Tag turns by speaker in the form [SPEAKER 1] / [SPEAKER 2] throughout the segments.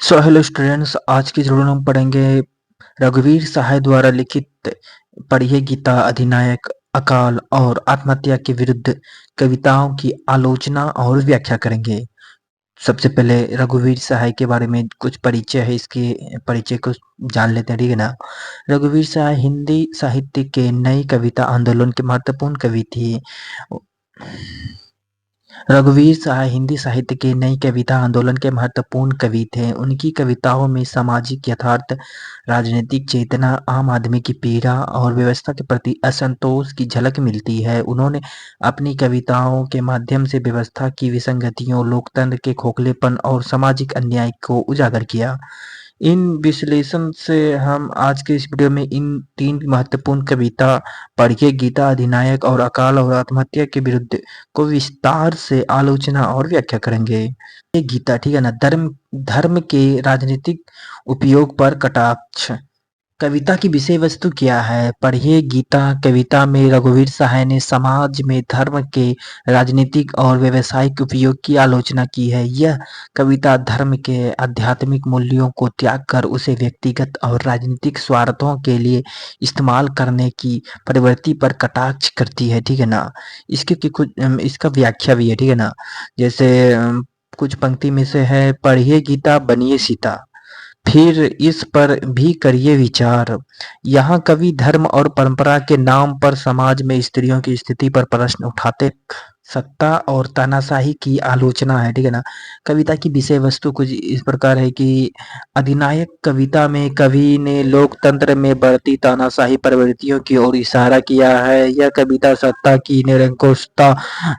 [SPEAKER 1] So hello students, आज की जरूर हम पढ़ेंगे रघुवीर सहाय द्वारा लिखित पढ़िए गीता अधिनायक अकाल और आत्महत्या के विरुद्ध कविताओं की आलोचना और व्याख्या करेंगे। सबसे पहले रघुवीर सहाय के बारे में कुछ परिचय है, इसके परिचय को जान लेते हैं, ठीक है ना। रघुवीर सहाय हिंदी साहित्य के नई कविता आंदोलन के महत्वपूर्ण कवि थे। रघुवीर सहाय हिंदी साहित्य के नई कविता आंदोलन के महत्वपूर्ण कवि थे। उनकी कविताओं में सामाजिक यथार्थ, राजनीतिक चेतना, आम आदमी की पीड़ा और व्यवस्था के प्रति असंतोष की झलक मिलती है। उन्होंने अपनी कविताओं के माध्यम से व्यवस्था की विसंगतियों, लोकतंत्र के खोखलेपन और सामाजिक अन्याय को उजागर किया। इन विश्लेषण से हम आज के इस वीडियो में इन तीन महत्वपूर्ण कविता पढ़िए गीता अधिनायक और अकाल और आत्महत्या के विरुद्ध को विस्तार से आलोचना और व्याख्या करेंगे। ये गीता, ठीक है ना, धर्म धर्म के राजनीतिक उपयोग पर कटाक्ष। कविता की विषय वस्तु क्या है? पढ़िए गीता कविता में रघुवीर सहाय ने समाज में धर्म के राजनीतिक और व्यावसायिक उपयोग की आलोचना की है। यह कविता धर्म के आध्यात्मिक मूल्यों को त्याग कर उसे व्यक्तिगत और राजनीतिक स्वार्थों के लिए इस्तेमाल करने की प्रवृत्ति पर कटाक्ष करती है, ठीक है ना। इसके कुछ इसका व्याख्या भी है, ठीक है ना। जैसे कुछ पंक्ति में से है, पढ़िए गीता बनिए सीता, फिर इस पर भी करिए विचार। यहाँ कवि धर्म और परंपरा के नाम पर समाज में स्त्रियों की स्थिति पर प्रश्न उठाते, सत्ता और तानाशाही की आलोचना है, ठीक है ना। कविता की विषय वस्तु कुछ इस प्रकार है कि अधिनायक कविता में कवि ने लोकतंत्र में बढ़ती तानाशाही प्रवृत्तियों की ओर इशारा किया है। यह कविता सत्ता की निरंकुशता,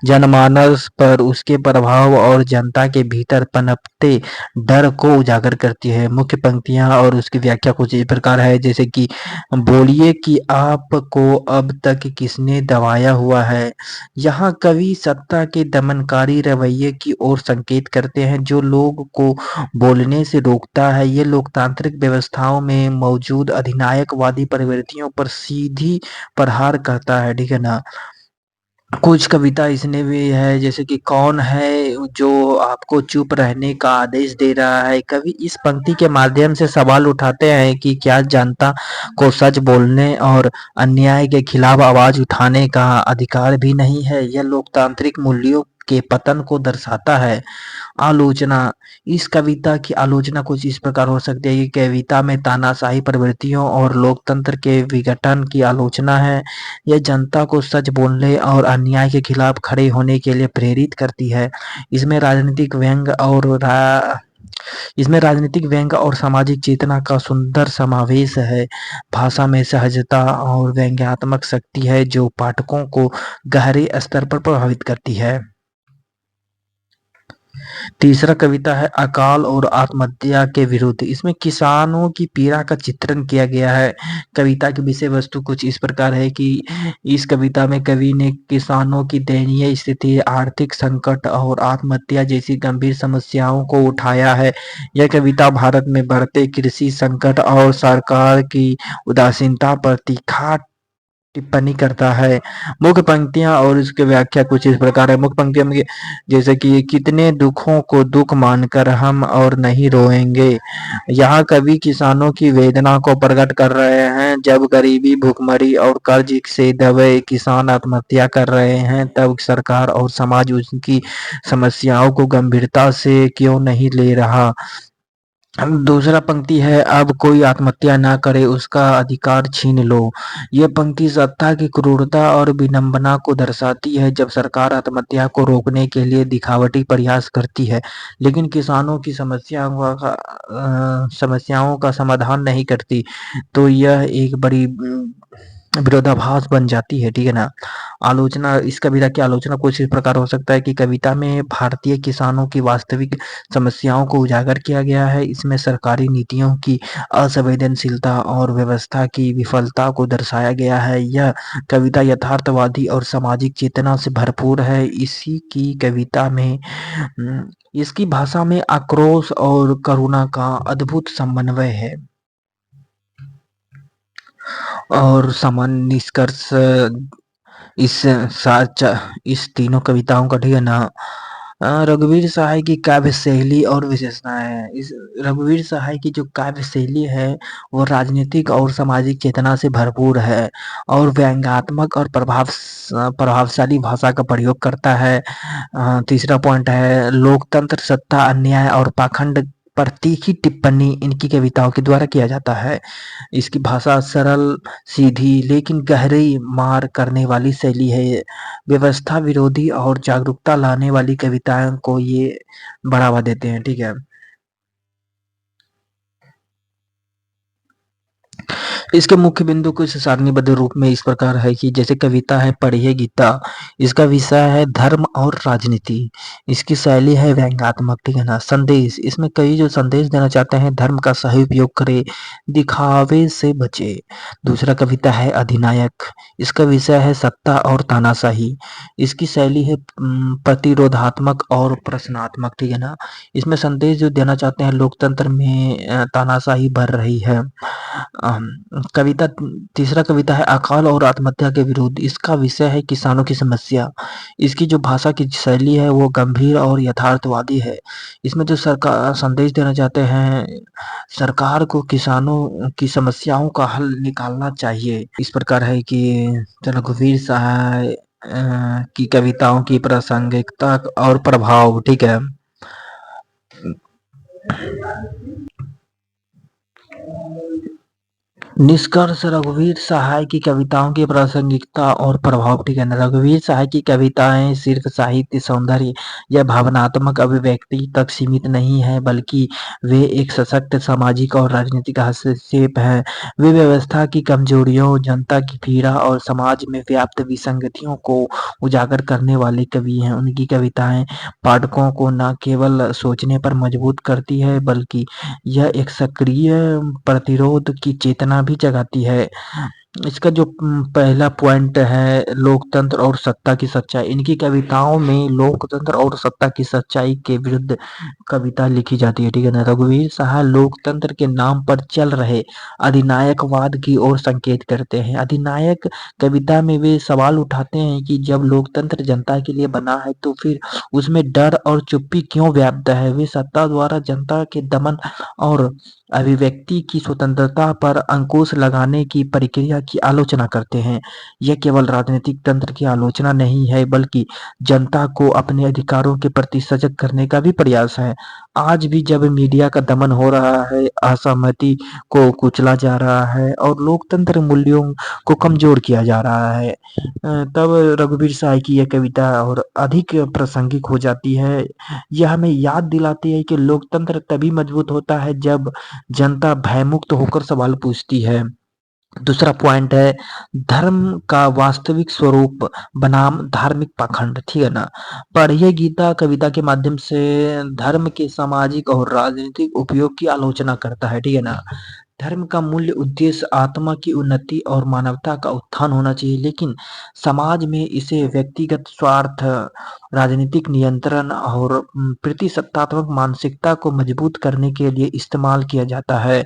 [SPEAKER 1] जनमानस पर उसके प्रभाव और जनता के भीतर पनपते डर को उजागर करती है। मुख्य पंक्तियां और उसकी व्याख्या कुछ इस प्रकार है, जैसे कि बोलिए कि आपको अब तक किसने दबाया हुआ है। यहाँ कवि सत्ता के दमनकारी रवैये की ओर संकेत करते हैं जो लोग को बोलने से रोकता है। ये लोकतांत्रिक व्यवस्थाओं में मौजूद अधिनायकवादी प्रवृत्तियों पर सीधी प्रहार करता है, ठीक है ना। कुछ कविता इसने भी है, जैसे कि कौन है जो आपको चुप रहने का आदेश दे रहा है। कवि इस पंक्ति के माध्यम से सवाल उठाते हैं कि क्या जनता को सच बोलने और अन्याय के खिलाफ आवाज उठाने का अधिकार भी नहीं है। यह लोकतांत्रिक मूल्यों के पतन को दर्शाता है। आलोचना, इस कविता की आलोचना कुछ इस प्रकार हो सकती है कि कविता में तानाशाही प्रवृत्तियों और लोकतंत्र के विघटन की आलोचना है। यह जनता को सच बोलने और अन्याय के खिलाफ खड़े होने के लिए प्रेरित करती है। इसमें राजनीतिक व्यंग और इसमें राजनीतिक व्यंग और सामाजिक चेतना का सुंदर समावेश है। भाषा में सहजता और व्यंग्यात्मक शक्ति है जो पाठकों को गहरे स्तर पर प्रभावित करती है। तीसरा कविता है अकाल और आत्महत्या के विरुद्ध। इसमें किसानों की पीड़ा का चित्रण किया गया है। कविता की विषय वस्तु कुछ इस प्रकार है कि इस कविता में कवि ने किसानों की दयनीय स्थिति, आर्थिक संकट और आत्महत्या जैसी गंभीर समस्याओं को उठाया है। यह कविता भारत में बढ़ते कृषि संकट और सरकार की उदासीनता पर तीखा टिप्पणी करता है। मुख्य पंक्तियां और उसकी व्याख्या कुछ इस प्रकार है। मुख्य पंक्तियों में जैसे कि कितने दुखों को दुख मानकर हम और नहीं रोएंगे। यहाँ कवि किसानों की वेदना को प्रकट कर रहे हैं। जब गरीबी, भूखमरी और कर्ज से दबे किसान आत्महत्या कर रहे हैं, तब सरकार और समाज उनकी समस्याओं को गंभीरता से क्यों नहीं ले रहा। दूसरा पंक्ति है, अब कोई आत्महत्या ना करे, उसका अधिकार छीन लो। यह पंक्ति सत्ता की क्रूरता और विडंबना को दर्शाती है। जब सरकार आत्महत्या को रोकने के लिए दिखावटी प्रयास करती है लेकिन किसानों की समस्याओं का समाधान नहीं करती, तो यह एक बड़ी विरोधाभास बन जाती है, ठीक है ना। आलोचना, इस कविता की आलोचना कुछ इस प्रकार हो सकता है कि कविता में भारतीय किसानों की वास्तविक समस्याओं को उजागर किया गया है। इसमें सरकारी नीतियों की असंवेदनशीलता और व्यवस्था की विफलता को दर्शाया गया है। यह कविता यथार्थवादी और सामाजिक चेतना से भरपूर है। इसी की कविता में इसकी भाषा में आक्रोश और करुणा का अद्भुत समन्वय है। और सामान्य निष्कर्ष इस साच इस तीनों कविताओं का, ठीक है ना, रघुवीर सहाय की काव्य शैली और विशेषताएं हैं। इस रघुवीर सहाय की जो काव्य शैली है वो राजनीतिक और सामाजिक चेतना से भरपूर है और व्यंग्यात्मक और प्रभावशाली भाषा का प्रयोग करता है। तीसरा पॉइंट है लोकतंत्र सत्ता अन्याय और पाखंड पर तीखी टिप्पणी इनकी कविताओं के द्वारा किया जाता है। इसकी भाषा सरल सीधी लेकिन गहरी मार करने वाली शैली है। व्यवस्था विरोधी और जागरूकता लाने वाली कविताओं को ये बढ़ावा देते हैं। ठीक है। इसके मुख्य बिंदु कुछ सारणीबद्ध रूप में इस प्रकार है कि जैसे कविता है पढ़िए गीता, इसका विषय है धर्म और राजनीति। इसकी शैली है व्यंग्यात्मक। ठीक है ना। संदेश, इसमें कई जो संदेश देना चाहते हैं धर्म का सही उपयोग करे, दिखावे से बचे। दूसरा कविता है अधिनायक, इसका विषय है सत्ता और तानाशाही। इसकी शैली है प्रतिरोधात्मक और प्रश्नात्मक। ठीक है ना। इसमें संदेश जो देना चाहते हैं लोकतंत्र में तानाशाही बढ़ रही है। अम, कविता तीसरा कविता है अकाल और आत्महत्या के विरुद्ध। इसका विषय है किसानों की समस्या। इसकी जो भाषा की शैली है वो गंभीर और यथार्थवादी है। इसमें जो सरकार संदेश देना चाहते हैं सरकार को किसानों की समस्याओं का हल निकालना चाहिए। इस प्रकार है कि रघुवीर सहाय की कविताओं की प्रासंगिकता और प्रभाव। ठीक है। निष्कर्ष रघुवीर सहाय की कविताओं की प्रासंगिकता और प्रभाव। ठीक है ना। रघुवीर सहाय की कविताएं सिर्फ साहित्य सौंदर्य या भावनात्मक अभिव्यक्ति तक सीमित नहीं है बल्कि वे एक सशक्त सामाजिक और राजनीतिक हस्तक्षेप है। वे व्यवस्था की कमजोरियों जनता की पीड़ा और समाज में व्याप्त विसंगतियों को उजागर करने वाले कवि हैं। उनकी कविताएं पाठकों को न केवल सोचने पर मजबूर करती है बल्कि यह एक सक्रिय प्रतिरोध की चेतना भी जगाती है। इसका जो पहला पॉइंट है लोकतंत्र और सत्ता की सच्चाई। इनकी कविताओं में लोकतंत्र और सत्ता की सच्चाई के विरुद्ध कविता लिखी जाती है। ठीक है ना। रघुवीर सहाय लोकतंत्र के नाम पर चल रहे अधिनायकवाद की ओर संकेत करते हैं। अधिनायक कविता में वे सवाल उठाते हैं कि जब लोकतंत्र जनता के लिए बना है तो फिर उसमें डर और चुप्पी क्यों व्याप्त है। वे सत्ता द्वारा जनता के दमन और अभिव्यक्ति की स्वतंत्रता पर अंकुश लगाने की प्रक्रिया की आलोचना करते हैं। यह केवल राजनीतिक तंत्र की आलोचना नहीं है बल्कि जनता को अपने अधिकारों के प्रति सजग करने का भी प्रयास है। आज भी जब मीडिया का दमन हो रहा है, असहमति को कुचला जा रहा है और लोकतंत्र मूल्यों को कमजोर किया जा रहा है, तब रघुवीर साय की यह कविता और अधिक प्रासंगिक हो जाती है। यह हमें याद दिलाती है कि लोकतंत्र तभी मजबूत होता है जब जनता भयमुक्त होकर सवाल पूछती है। दूसरा पॉइंट है धर्म का वास्तविक स्वरूप बनाम धार्मिक पाखंड। ठीक है ना। पढ़िए गीता कविता के माध्यम से धर्म के सामाजिक और राजनीतिक उपयोग की आलोचना करता है। ठीक है ना। धर्म का मूल्य उद्देश्य आत्मा की उन्नति और मानवता का उत्थान होना चाहिए लेकिन समाज में इसे व्यक्तिगत स्वार्थ राजनीतिक नियंत्रण और प्रतिसत्तात्मक मानसिकता को मजबूत करने के लिए इस्तेमाल किया जाता है।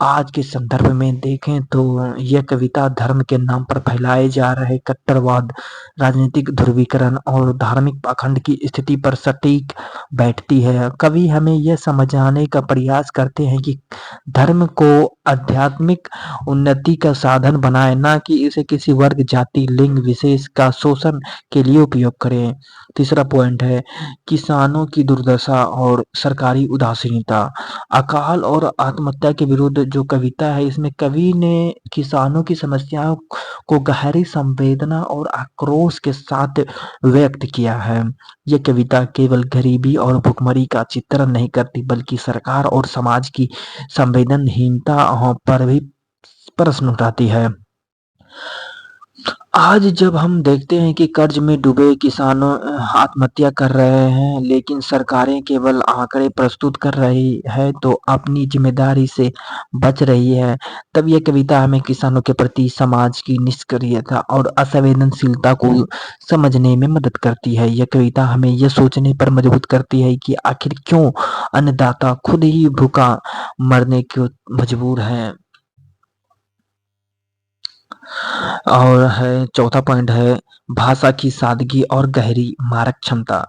[SPEAKER 1] आज के संदर्भ में देखें तो यह कविता धर्म के नाम पर फैलाए जा रहे कट्टरवाद, राजनीतिक ध्रुवीकरण और धार्मिक पाखंड की स्थिति पर सटीक बैठती है। कवि हमें यह समझाने का प्रयास करते हैं कि धर्म को आध्यात्मिक उन्नति का साधन बनाए, ना कि इसे किसी वर्ग, जाति, लिंग विशेष का शोषण के लिए उपयोग करें। तीसरा पॉइंट है किसानों की दुर्दशा और सरकारी उदासीनता। अकाल और आत्महत्या के विरुद्ध जो कविता है इसमें कवि ने किसानों की समस्याओं को गहरी संवेदना और आक्रोश के साथ व्यक्त किया है। यह कविता केवल गरीबी और भुखमरी का चित्रण नहीं करती बल्कि सरकार और समाज की संवेदनहीनता पर भी प्रश्न उठाती है। आज जब हम देखते हैं कि कर्ज में डूबे किसानों आत्महत्या कर रहे हैं लेकिन सरकारें केवल आंकड़े प्रस्तुत कर रही है तो अपनी जिम्मेदारी से बच रही है, तब यह कविता हमें किसानों के प्रति समाज की निष्क्रियता और असंवेदनशीलता को समझने में मदद करती है। यह कविता हमें यह सोचने पर मजबूर करती है कि आखिर क्यों अन्नदाता खुद ही भूखा मरने को मजबूर है। और है चौथा पॉइंट है भाषा की सादगी और गहरी मारक क्षमता।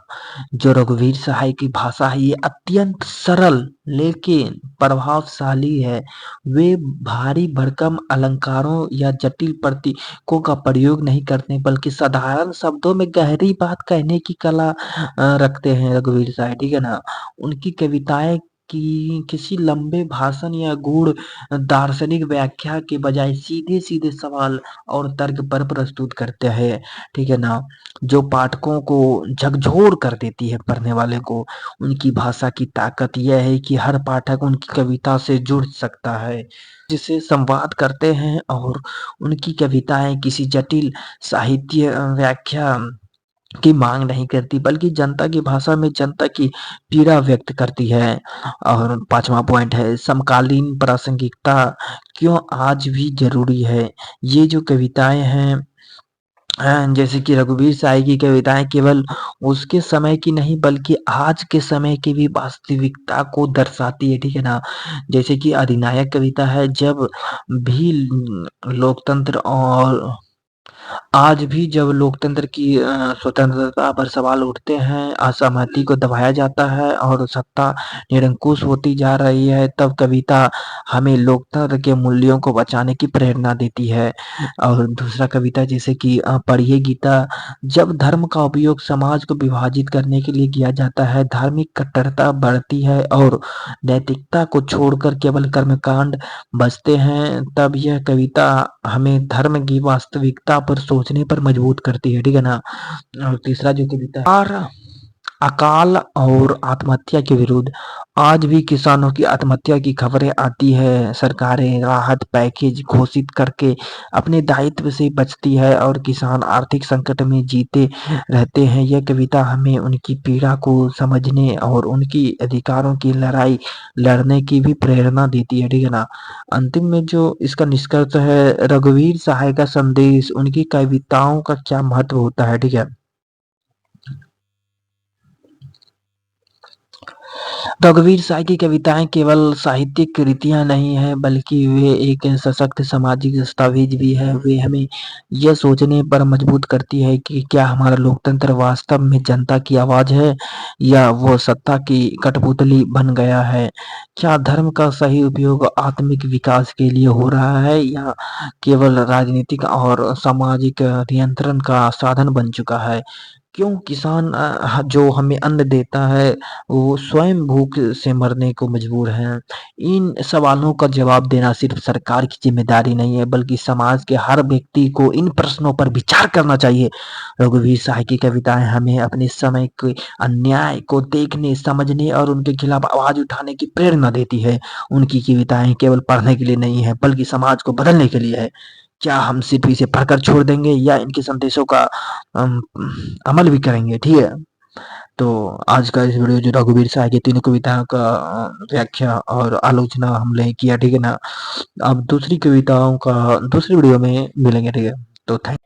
[SPEAKER 1] जो रघुवीर सहाय की भाषा है ये अत्यंत सरल लेकिन प्रभावशाली है। वे भारी भरकम अलंकारों या जटिल प्रतीकों का प्रयोग नहीं करते बल्कि साधारण शब्दों में गहरी बात कहने की कला रखते हैं रघुवीर सहाय, ठीक है ना। उनकी कविताएं की किसी लंबे भाषण या गूढ़ दार्शनिक व्याख्या के बजाय सीधे सीधे सवाल और तर्क पर प्रस्तुत करते हैं, ठीक है ना, जो पाठकों को झकझोर कर देती है पढ़ने वाले को। उनकी भाषा की ताकत यह है कि हर पाठक उनकी कविता से जुड़ सकता है, जिसे संवाद करते हैं और उनकी कविताएं किसी जटिल साहित्य व्याख्या की मांग नहीं करती बल्कि जनता की भाषा में जनता की पीड़ा व्यक्त करती है। और पांचवा पॉइंट है समकालीन प्रासंगिकता क्यों आज भी जरूरी है। ये जो कविताएं हैं जैसे कि रघुवीर साई की कविताएं केवल उसके समय की नहीं बल्कि आज के समय की भी वास्तविकता को दर्शाती है, ठीक है ना। जैसे कि अधिनायक कविता है, जब भी लोकतंत्र और आज भी जब लोकतंत्र की स्वतंत्रता पर सवाल उठते हैं, असहमति को दबाया जाता है और सत्ता निरंकुश होती जा रही है, तब कविता हमें लोकतंत्र के मूल्यों को बचाने की प्रेरणा देती है। और दूसरा कविता जैसे कि पढ़िए गीता, जब धर्म का उपयोग समाज को विभाजित करने के लिए किया जाता है, धार्मिक कट्टरता बढ़ती है और नैतिकता को छोड़कर केवल कर्मकांड बचते हैं, तब यह कविता हमें धर्म की वास्तविकता पर सोचने पर मजबूर करती है, ठीक है ना। और तीसरा जो कविता और अकाल और आत्महत्या के विरुद्ध, आज भी किसानों की आत्महत्या की खबरें आती है, सरकारें राहत पैकेज घोषित करके अपने दायित्व से बचती है और किसान आर्थिक संकट में जीते रहते हैं। यह कविता हमें उनकी पीड़ा को समझने और उनकी अधिकारों की लड़ाई लड़ने की भी प्रेरणा देती है, ठीक है ना। अंतिम में जो इसका निष्कर्ष है, रघुवीर सहाय का संदेश, उनकी कविताओं का क्या महत्व होता है, ठीक है। रघुवीर साय की कविताएं केवल साहित्यिक कृतियां नहीं है बल्कि वे एक सशक्त सामाजिक दस्तावेज भी है। वे हमें यह सोचने पर मजबूर करती है कि क्या हमारा लोकतंत्र वास्तव में जनता की आवाज है या वो सत्ता की कठपुतली बन गया है। क्या धर्म का सही उपयोग आत्मिक विकास के लिए हो रहा है या केवल राजनीतिक और सामाजिक नियंत्रण का साधन बन चुका है। क्यों किसान जो हमें अन्न देता है वो स्वयं भूख से मरने को मजबूर हैं। इन सवालों का जवाब देना सिर्फ सरकार की जिम्मेदारी नहीं है बल्कि समाज के हर व्यक्ति को इन प्रश्नों पर विचार करना चाहिए। रघुवीर साय की कविताएं हमें अपने समय के अन्याय को देखने, समझने और उनके खिलाफ आवाज उठाने की प्रेरणा देती है। उनकी कविताएं केवल पढ़ने के लिए नहीं है बल्कि समाज को बदलने के लिए है। क्या हम सिर्फ इसे पढ़कर छोड़ देंगे या इनके संदेशों का अम, अमल भी करेंगे, ठीक है। तो आज का इस वीडियो जो रघुवीर सहाय की तीनों कविताओं का व्याख्या और आलोचना हमने किया, ठीक है ना। अब दूसरी कविताओं का दूसरी वीडियो में मिलेंगे, ठीक है। तो थैंक